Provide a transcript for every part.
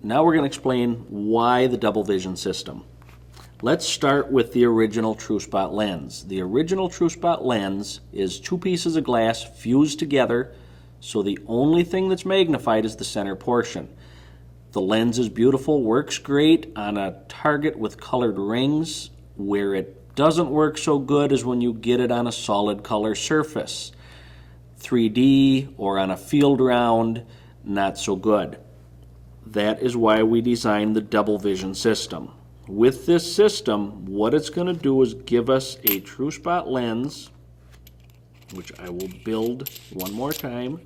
Now we're going to explain why the double vision system. Let's start with the original true spot lens. The original true spot lens is two pieces of glass fused together, so the only thing that's magnified is the center portion. The lens is beautiful, works great on a target with colored rings. Where it doesn't work so good is when you get it on a solid color surface. 3D or on a field round, not so good. That is why we designed the double vision system. With this system, what it's going to do is give us a true spot lens, which I will build one more time,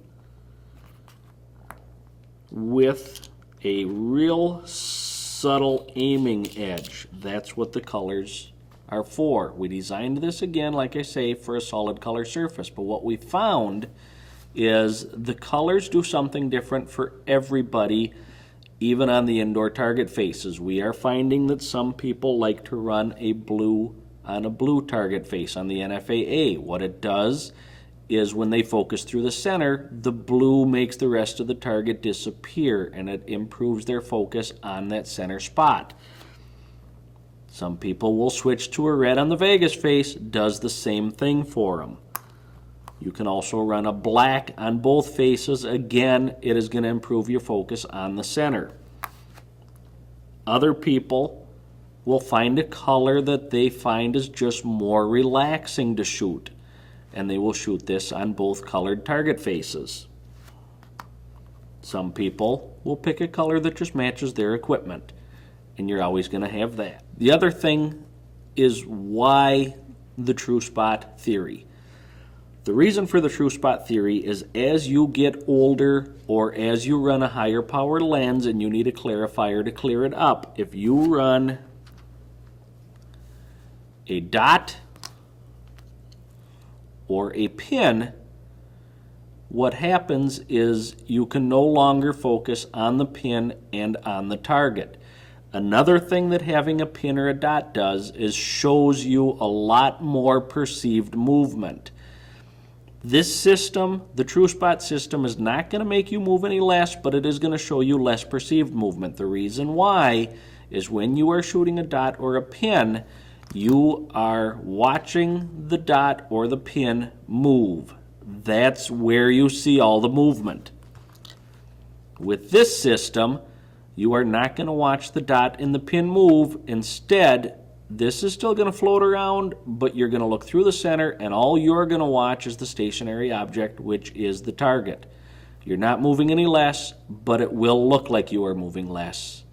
with a real subtle aiming edge. That's what the colors are for. We designed this again, like I say, for a solid color surface, but what we found is the colors do something different for everybody. Even on the indoor target faces, we are finding that some people like to run a blue on a blue target face on the NFAA. What it does is when they focus through the center, the blue makes the rest of the target disappear, and it improves their focus on that center spot. Some people will switch to a red on the Vegas face, does the same thing for them. You can also run a black on both faces. Again, it is going to improve your focus on the center. Other people will find a color that they find is just more relaxing to shoot, and they will shoot this on both colored target faces. Some people will pick a color that just matches their equipment, and you're always going to have that. The other thing is why the true spot theory. The reason for the true spot theory is as you get older or as you run a higher power lens and you need a clarifier to clear it up, if you run a dot or a pin, what happens is you can no longer focus on the pin and on the target. Another thing that having a pin or a dot does is shows you a lot more perceived movement. This system, the true spot system, is not going to make you move any less, but it is going to show you less perceived movement. The reason why is when you are shooting a dot or a pin, you are watching the dot or the pin move. That's where you see all the movement. With this system, you are not going to watch the dot and the pin move. Instead, this is still going to float around, but you're going to look through the center, and all you're going to watch is the stationary object, which is the target. You're not moving any less, but it will look like you are moving less.